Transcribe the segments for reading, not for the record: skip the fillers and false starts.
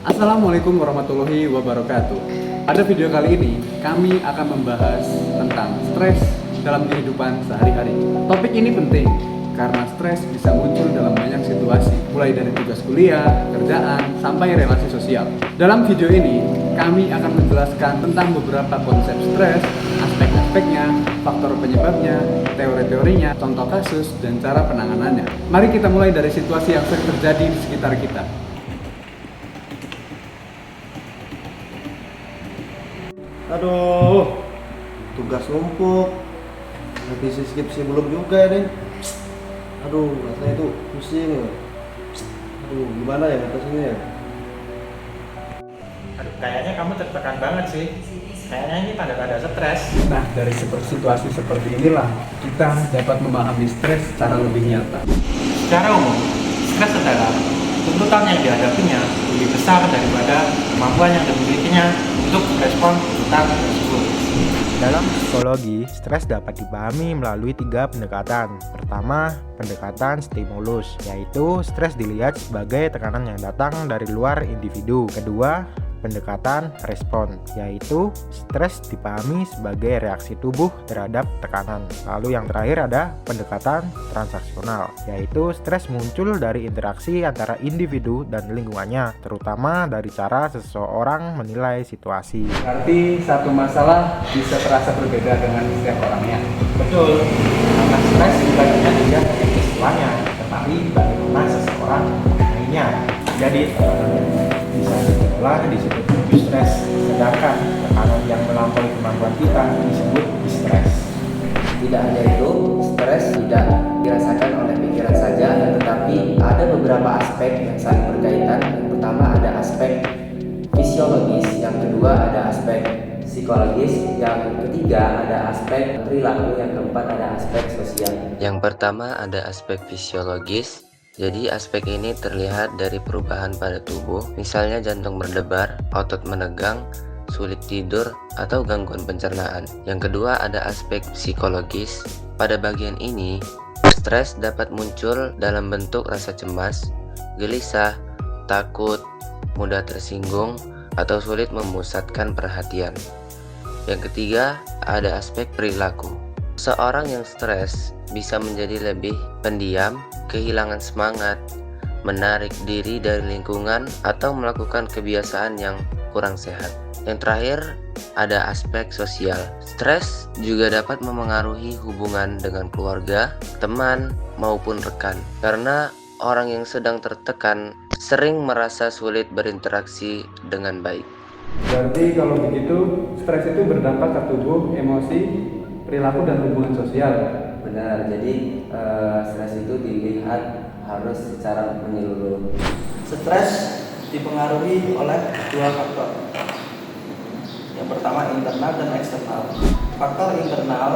Assalamualaikum warahmatullahi wabarakatuh. Pada video kali ini, kami akan membahas tentang stres dalam kehidupan sehari-hari. Topik ini penting karena stres bisa muncul dalam banyak situasi, mulai dari tugas kuliah, kerjaan, sampai relasi sosial. Dalam video ini, kami akan menjelaskan tentang beberapa konsep stres, aspek-aspeknya, faktor penyebabnya, teori-teorinya, contoh kasus, dan cara penanganannya. Mari kita mulai dari situasi yang sering terjadi di sekitar kita. Aduh, tugas numpuk, revisi skripsi belum juga nih. Aduh, rasanya itu pusing. Aduh, gimana ya ngatasinnya ya? Aduh, kayaknya kamu tertekan banget sih. Kayaknya ini tanda-tanda stres. Nah, dari situasi seperti inilah kita dapat memahami stres secara lebih nyata. Secara umum, stres adalah tuntutan yang dihadapinya lebih besar daripada kemampuan yang dimilikinya untuk merespon tuntutan tersebut. Dalam psikologi, stres dapat dipahami melalui 3 pendekatan. Pertama, pendekatan stimulus, yaitu stres dilihat sebagai tekanan yang datang dari luar individu. Kedua, pendekatan respon, yaitu stres dipahami sebagai reaksi tubuh terhadap tekanan. Lalu yang terakhir ada pendekatan transaksional, yaitu stres muncul dari interaksi antara individu dan lingkungannya, terutama dari cara seseorang menilai situasi. Berarti satu masalah bisa terasa berbeda dengan setiap orangnya. Betul, karena stres bukannya dilihat dari peristiwanya, tetapi bagaimana seseorang menilainya. Jadi, bisa dikelola disebut stres, sedangkan tekanan yang melampaui kemampuan kita disebut stres. Tidak hanya itu, stres tidak dirasakan oleh pikiran saja, tetapi ada beberapa aspek yang saling berkaitan. Yang pertama ada aspek fisiologis, yang kedua ada aspek psikologis, yang ketiga ada aspek perilaku, yang keempat ada aspek sosial. Yang pertama ada aspek fisiologis. Jadi aspek ini terlihat dari perubahan pada tubuh, misalnya jantung berdebar, otot menegang, sulit tidur, atau gangguan pencernaan. Yang kedua ada aspek psikologis. Pada bagian ini, stres dapat muncul dalam bentuk rasa cemas, gelisah, takut, mudah tersinggung, atau sulit memusatkan perhatian. Yang ketiga ada aspek perilaku. Seorang yang stres bisa menjadi lebih pendiam, kehilangan semangat, menarik diri dari lingkungan, atau melakukan kebiasaan yang kurang sehat. Yang terakhir, ada aspek sosial. Stres juga dapat memengaruhi hubungan dengan keluarga, teman, maupun rekan. Karena orang yang sedang tertekan sering merasa sulit berinteraksi dengan baik. Berarti kalau begitu, stres itu berdampak ke tubuh, emosi, perilaku, dan hubungan sosial. Benar, jadi stres itu dilihat harus secara menyeluruh. Stres dipengaruhi oleh 2 faktor. Yang pertama internal dan eksternal. Faktor internal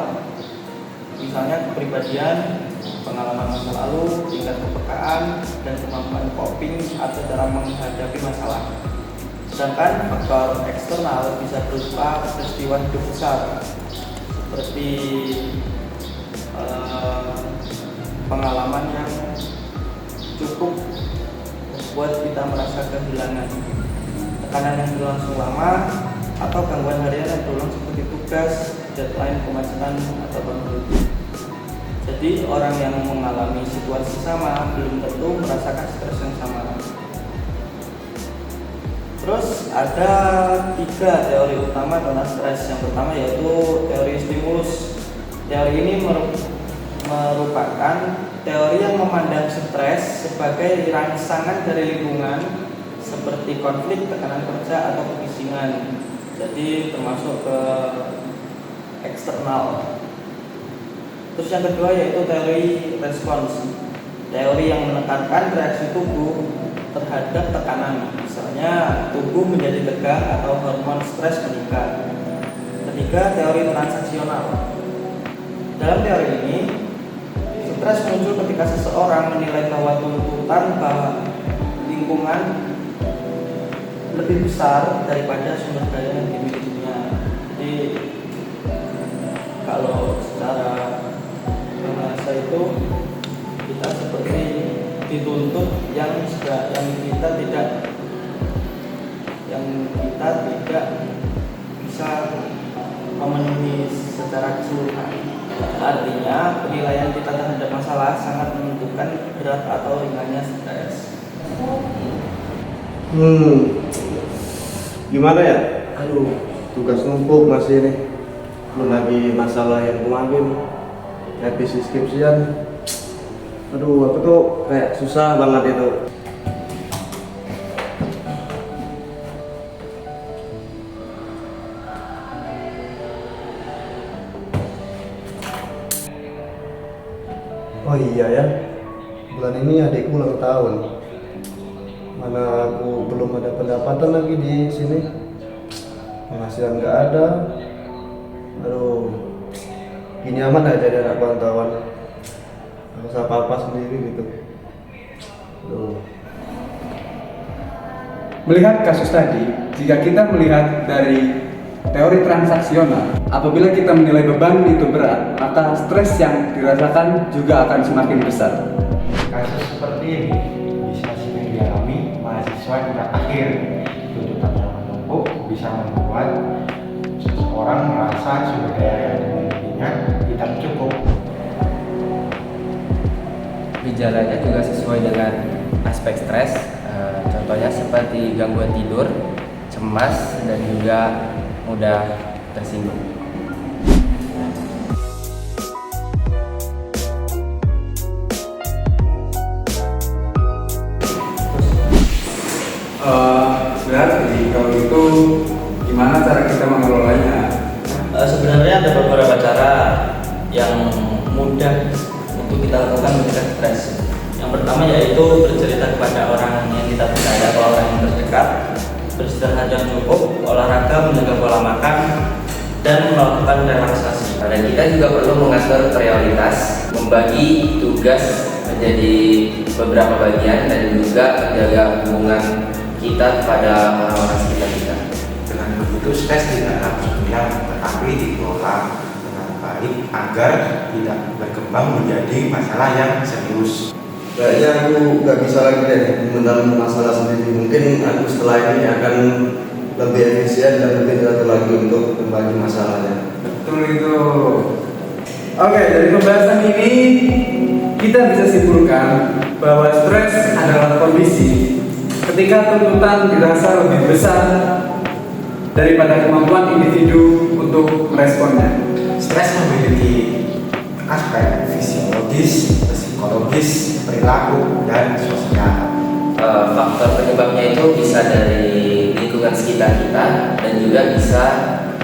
misalnya kepribadian, pengalaman masa lalu, tingkat kepekaan, dan kemampuan coping atau cara menghadapi masalah. Sedangkan faktor eksternal bisa berupa peristiwa hidup besar seperti pengalaman yang cukup membuat kita merasa kehilangan, tekanan yang berlangsung lama, atau gangguan harian yang berulang seperti tugas, deadline, kemacetan, atau konflik. Jadi orang yang mengalami situasi sama belum tentu merasakan stres yang sama. Terus ada 3 teori utama tentang stres. Yang pertama yaitu teori stimulus. Teori ini merupakan teori yang memandang stres sebagai rangsangan dari lingkungan seperti konflik, tekanan kerja, atau kebisingan. Jadi termasuk ke eksternal. Terus yang kedua yaitu teori respons. Teori yang menekankan reaksi tubuh terhadap tekanan. Misalnya tubuh menjadi tegang atau hormon stres meningkat. Ketiga, teori transaksional. Dalam teori ini, stres muncul ketika seseorang menilai bahwa tuntutan bahwa lingkungan lebih besar daripada sumber daya yang dimilikinya. Jadi kalau secara bahasa itu kita seperti dituntut yang kita tidak dan kita tidak bisa memenuhi secara keseluruhan. Artinya penilaian kita terhadap masalah sangat menentukan berat atau ringannya stres. Gimana ya? Aduh, tugas numpuk masih nih. Belum lagi masalah yang kemarin, revisi skripsian. Aduh, aku tuh kayak susah banget itu. Oh iya ya, bulan ini adikku ulang tahun. Mana aku belum ada pendapatan lagi di sini, penghasilan nggak ada. Aduh, gini aman aja jadi anak pantauan. Harus apa-apa sendiri gitu. Aduh. Melihat kasus tadi, jika kita melihat dari teori transaksional, apabila kita menilai beban itu berat, maka stres yang dirasakan juga akan semakin besar. Kasus seperti ini bisa sering dialami mahasiswa tingkat akhir. Tuntutan yang menumpuk bisa membuat seseorang merasa sumber daya yang dimilikinya tidak cukup. Gejalanya juga sesuai dengan aspek stres, contohnya seperti gangguan tidur, cemas, dan juga mudah tersinggung. Sebenarnya kalau itu gimana cara kita mengelolanya? Sebenarnya ada beberapa cara yang mudah untuk kita lakukan mencegah stres. Yang pertama yaitu bercerita kepada orang yang kita percaya atau orang yang terdekat, beristirahat yang cukup, olahraga, menjaga pola makan, dan melakukan relaksasi. Dan kita juga perlu mengatur prioritas, membagi tugas menjadi beberapa bagian, dan juga menjaga hubungan kita kepada orang-orang sekitar kita. Dengan begitu stres tidak langsung hilang, tetapi dikelola dengan baik agar tidak berkembang menjadi masalah yang serius. Kayaknya aku nggak bisa lagi deh mendalam masalah sendiri. Mungkin aku setelah ini akan lebih efisien dan lebih teratur lagi untuk membagi masalahnya. Betul itu. Oke, dari pembahasan ini kita bisa simpulkan bahwa stres adalah kondisi ketika tuntutan dirasa lebih besar daripada kemampuan individu untuk meresponnya. Stres memiliki aspek fisiologis, psikologis, perilaku, dan sosial. Faktor penyebabnya itu bisa dari lingkungan sekitar kita dan juga bisa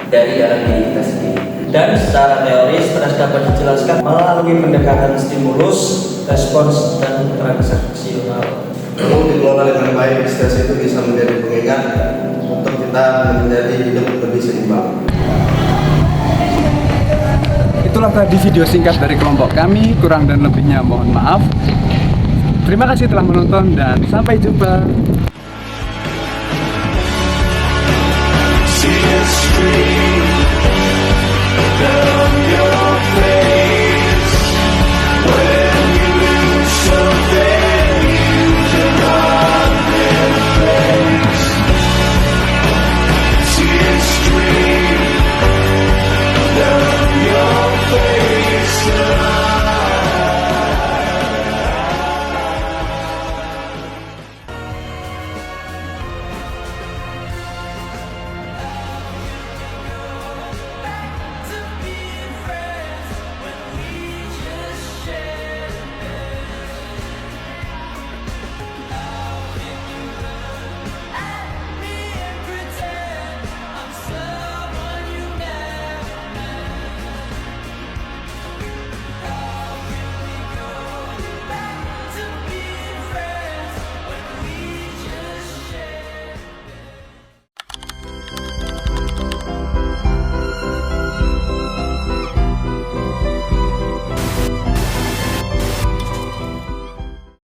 dari dalam diri kita sendiri. Dan secara teori stres dapat dijelaskan melalui pendekatan stimulus, respons, dan transaksional. Kalau dikelola dengan baik, stres itu bisa menjadi pengingat untuk kita menjadi hidup lebih seimbang. Itulah tadi video singkat dari kelompok kami, kurang dan lebihnya mohon maaf. Terima kasih telah menonton dan sampai jumpa. See it stream.